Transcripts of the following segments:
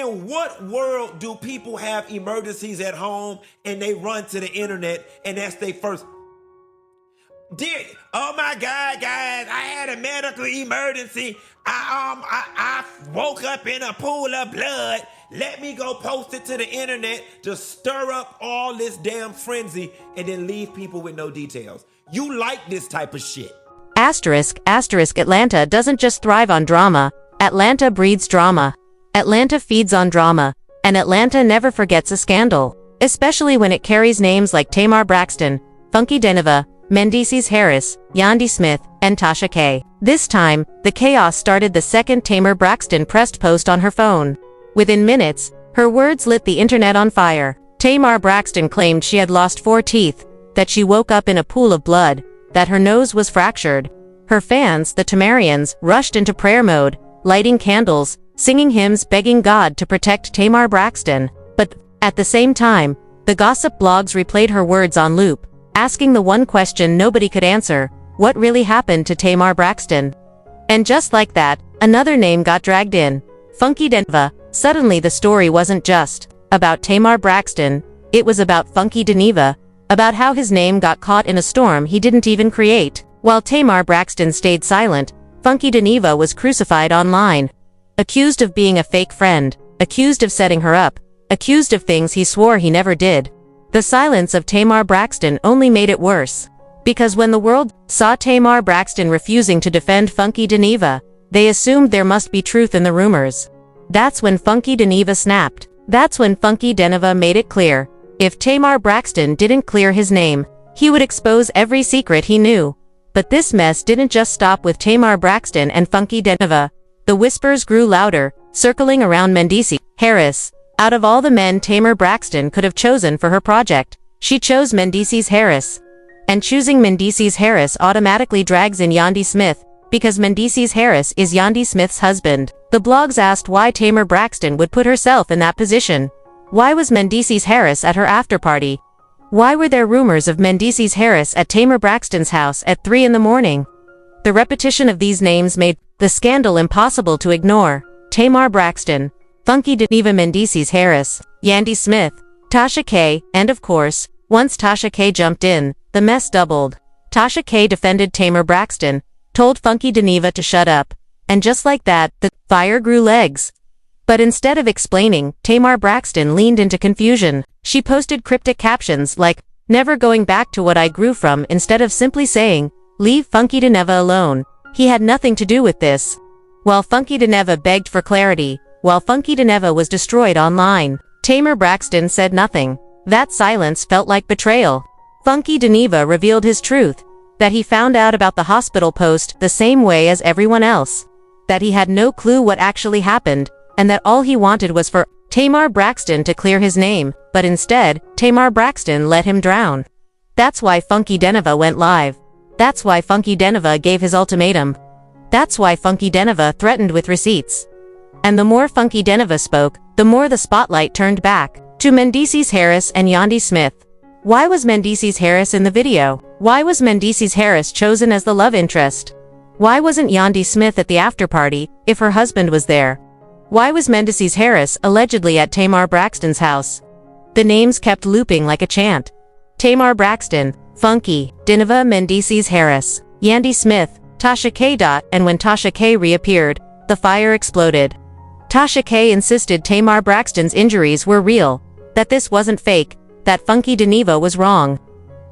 In what world do people have emergencies at home and they run to the internet and that's their first? Oh my God, guys, I had a medical emergency. I woke up in a pool of blood. Let me go post it to the internet to stir up all this damn frenzy and then leave people with no details. You like this type of shit. Asterisk, Atlanta doesn't just thrive on drama. Atlanta breeds drama. Atlanta feeds on drama. And Atlanta never forgets a scandal. Especially when it carries names like Tamar Braxton, Funky Dineva, Mendeecees Harris, Yandy Smith, and Tasha K. This time, the chaos started the second Tamar Braxton pressed post on her phone. Within minutes, her words lit the internet on fire. Tamar Braxton claimed she had lost 4 teeth, that she woke up in a pool of blood, that her nose was fractured. Her fans, the Tamarians, rushed into prayer mode, lighting candles, singing hymns begging God to protect Tamar Braxton. But, at the same time, the gossip blogs replayed her words on loop, asking the one question nobody could answer: what really happened to Tamar Braxton? And just like that, another name got dragged in. Funky Dineva. Suddenly the story wasn't just about Tamar Braxton, it was about Funky Dineva, about how his name got caught in a storm he didn't even create. While Tamar Braxton stayed silent, Funky Dineva was crucified online. Accused of being a fake friend, accused of setting her up, accused of things he swore he never did. The silence of Tamar Braxton only made it worse. Because when the world saw Tamar Braxton refusing to defend Funky Dineva, they assumed there must be truth in the rumors. That's when Funky Dineva snapped. That's when Funky Dineva made it clear. If Tamar Braxton didn't clear his name, he would expose every secret he knew. But this mess didn't just stop with Tamar Braxton and Funky Dineva. The whispers grew louder, circling around Mendeecees Harris. Out of all the men Tamar Braxton could have chosen for her project, she chose Mendeecees Harris. And choosing Mendeecees Harris automatically drags in Yandy Smith, because Mendeecees Harris is Yandy Smith's husband. The blogs asked why Tamar Braxton would put herself in that position. Why was Mendeecees Harris at her after-party? Why were there rumors of Mendeecees Harris at Tamar Braxton's house at 3 in the morning? The repetition of these names made the scandal impossible to ignore. Tamar Braxton, Funky Dineva, Mendeecees Harris, Yandy Smith, Tasha K, and of course, once Tasha K jumped in, the mess doubled. Tasha K defended Tamar Braxton, told Funky Dineva to shut up, and just like that, the fire grew legs. But instead of explaining, Tamar Braxton leaned into confusion. She posted cryptic captions like, "Never going back to what I grew from," instead of simply saying, "Leave Funky Dineva alone. He had nothing to do with this." While Funky Dineva begged for clarity, while Funky Dineva was destroyed online, Tamar Braxton said nothing. That silence felt like betrayal. Funky Dineva revealed his truth, that he found out about the hospital post the same way as everyone else, that he had no clue what actually happened, and that all he wanted was for Tamar Braxton to clear his name, but instead, Tamar Braxton let him drown. That's why Funky Dineva went live. That's why Funky Dineva gave his ultimatum. That's why Funky Dineva threatened with receipts. And the more Funky Dineva spoke, the more the spotlight turned back to Mendeecees Harris and Yandy Smith. Why was Mendeecees Harris in the video? Why was Mendeecees Harris chosen as the love interest? Why wasn't Yandy Smith at the after-party, if her husband was there? Why was Mendeecees Harris allegedly at Tamar Braxton's house? The names kept looping like a chant. Tamar Braxton, Funky Dineva, Mendeecees Harris, Yandy Smith, Tasha K. And when Tasha K reappeared, the fire exploded. Tasha K insisted Tamar Braxton's injuries were real, that this wasn't fake, that Funky Dineva was wrong.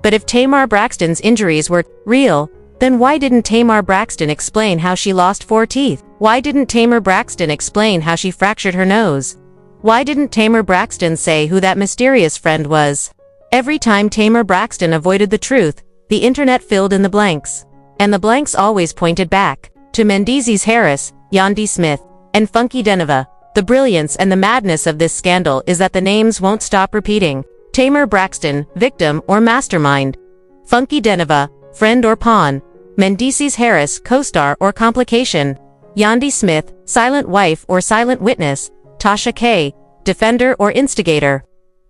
But if Tamar Braxton's injuries were real, then why didn't Tamar Braxton explain how she lost 4 teeth? Why didn't Tamar Braxton explain how she fractured her nose? Why didn't Tamar Braxton say who that mysterious friend was? Every time Tamar Braxton avoided the truth, the internet filled in the blanks. And the blanks always pointed back to Mendeecees Harris, Yandy Smith, and Funky Dineva. The brilliance and the madness of this scandal is that the names won't stop repeating. Tamar Braxton, victim or mastermind. Funky Dineva, friend or pawn. Mendeecees Harris, co-star or complication. Yandy Smith, silent wife or silent witness. Tasha K, defender or instigator.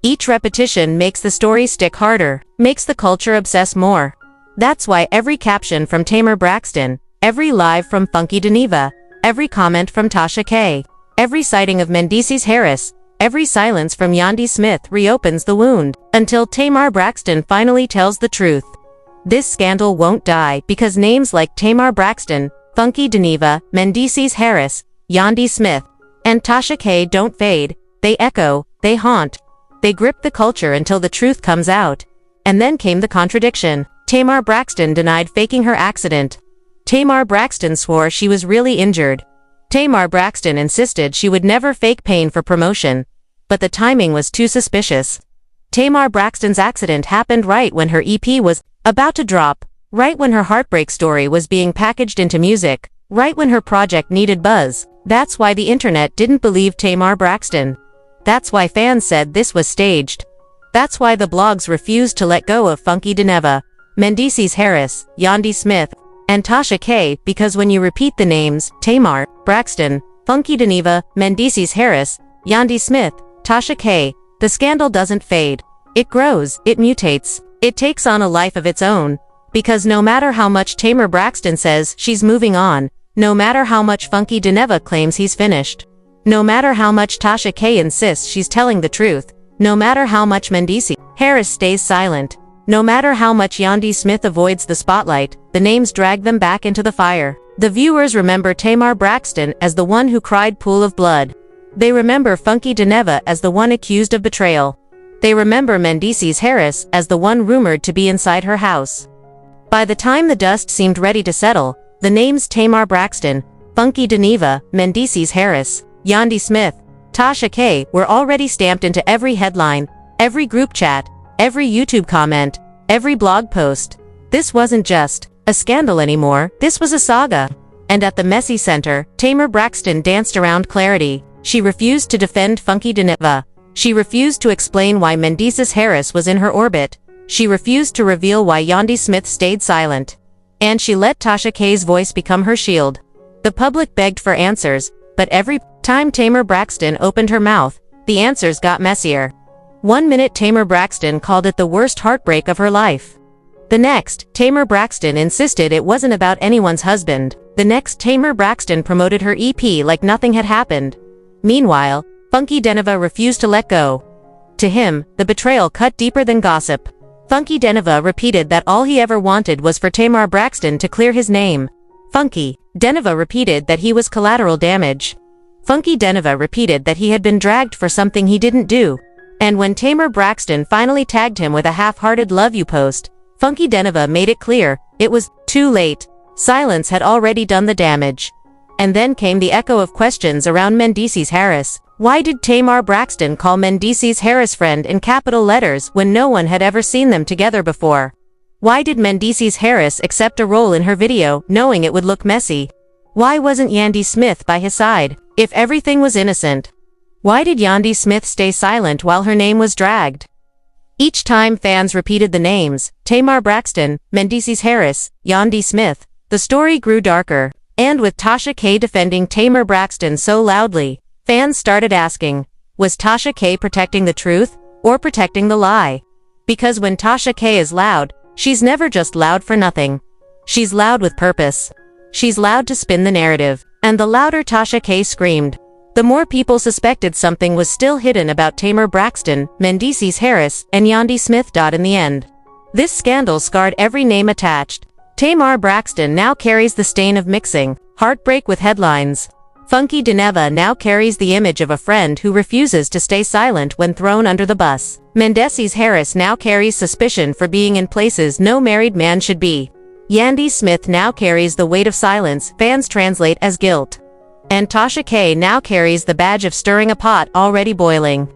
Each repetition makes the story stick harder, makes the culture obsess more. That's why every caption from Tamar Braxton, every live from Funky Dineva, every comment from Tasha K, Every sighting of Mendeecees Harris, every silence from Yandy Smith reopens the wound, until Tamar Braxton finally tells the truth. This scandal won't die because names like Tamar Braxton, Funky Dineva, Mendeecees Harris, Yandy Smith, and Tasha K don't fade. They echo, they haunt. They grip the culture until the truth comes out. And then came the contradiction. Tamar Braxton denied faking her accident. Tamar Braxton swore she was really injured. Tamar Braxton insisted she would never fake pain for promotion. But the timing was too suspicious. Tamar Braxton's accident happened right when her EP was about to drop, right when her heartbreak story was being packaged into music, right when her project needed buzz. That's why the internet didn't believe Tamar Braxton. That's why fans said this was staged. That's why the blogs refused to let go of Funky Dineva, Mendeecees Harris, Yandy Smith, and Tasha K, because when you repeat the names, Tamar Braxton, Funky Dineva, Mendeecees Harris, Yandy Smith, Tasha K, the scandal doesn't fade. It grows, it mutates, it takes on a life of its own. Because no matter how much Tamar Braxton says she's moving on, no matter how much Funky Dineva claims he's finished, no matter how much Tasha K insists she's telling the truth, no matter how much Mendeecees Harris stays silent, no matter how much Yandy Smith avoids the spotlight, the names drag them back into the fire. The viewers remember Tamar Braxton as the one who cried pool of blood. They remember Funky Dineva as the one accused of betrayal. They remember Mendeecees Harris as the one rumored to be inside her house. By the time the dust seemed ready to settle, the names Tamar Braxton, Funky Dineva, Mendeecees Harris, Yandy Smith, Tasha K were already stamped into every headline, every group chat, every YouTube comment, every blog post. This wasn't just a scandal anymore, this was a saga. And at the messy center, Tamar Braxton danced around clarity. She refused to defend Funky Dineva. She refused to explain why Mendeecees Harris was in her orbit. She refused to reveal why Yandy Smith stayed silent. And she let Tasha K's voice become her shield. The public begged for answers, but every time Tamar Braxton opened her mouth, the answers got messier. One minute Tamar Braxton called it the worst heartbreak of her life. The next, Tamar Braxton insisted it wasn't about anyone's husband. The next, Tamar Braxton promoted her EP like nothing had happened. Meanwhile, Funky Dineva refused to let go. To him, the betrayal cut deeper than gossip. Funky Dineva repeated that all he ever wanted was for Tamar Braxton to clear his name. Funky Dineva repeated that he was collateral damage. Funky Dineva repeated that he had been dragged for something he didn't do. And when Tamar Braxton finally tagged him with a half-hearted love you post, Funky Dineva made it clear, it was too late. Silence had already done the damage. And then came the echo of questions around Mendeecees Harris. Why did Tamar Braxton call Mendeecees Harris friend in capital letters when no one had ever seen them together before? Why did Mendeecees Harris accept a role in her video, knowing it would look messy? Why wasn't Yandy Smith by his side, if everything was innocent? Why did Yandy Smith stay silent while her name was dragged? Each time fans repeated the names, Tamar Braxton, Mendeecees Harris, Yandy Smith, the story grew darker. And with Tasha K defending Tamar Braxton so loudly, fans started asking, was Tasha K protecting the truth, or protecting the lie? Because when Tasha K is loud, she's never just loud for nothing. She's loud with purpose. She's loud to spin the narrative. And the louder Tasha K screamed, the more people suspected something was still hidden about Tamar Braxton, Mendeecees Harris, and Yandy Smith. In the end, this scandal scarred every name attached. Tamar Braxton now carries the stain of mixing heartbreak with headlines. Funky Dineva now carries the image of a friend who refuses to stay silent when thrown under the bus. Mendeecees Harris now carries suspicion for being in places no married man should be. Yandy Smith now carries the weight of silence fans translate as guilt. And Tasha K now carries the badge of stirring a pot already boiling.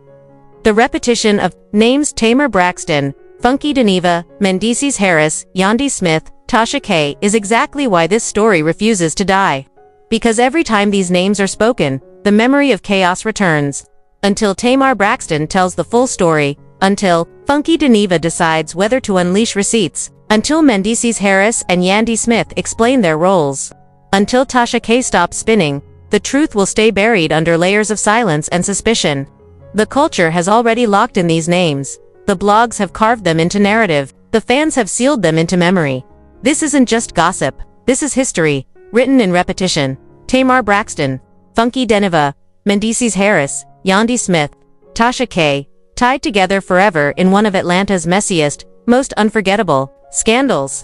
The repetition of names Tamar Braxton, Funky Dineva, Mendeecees Harris, Yandy Smith, Tasha K is exactly why this story refuses to die. Because every time these names are spoken, the memory of chaos returns. Until Tamar Braxton tells the full story, until Funky Dineva decides whether to unleash receipts, until Mendeecees Harris and Yandy Smith explain their roles. Until Tasha K stops spinning, the truth will stay buried under layers of silence and suspicion. The culture has already locked in these names. The blogs have carved them into narrative. The fans have sealed them into memory. This isn't just gossip. This is history, written in repetition. Tamar Braxton, Funky Dineva, Mendeecees Harris, Yandy Smith, Tasha K, tied together forever in one of Atlanta's messiest, most unforgettable scandals.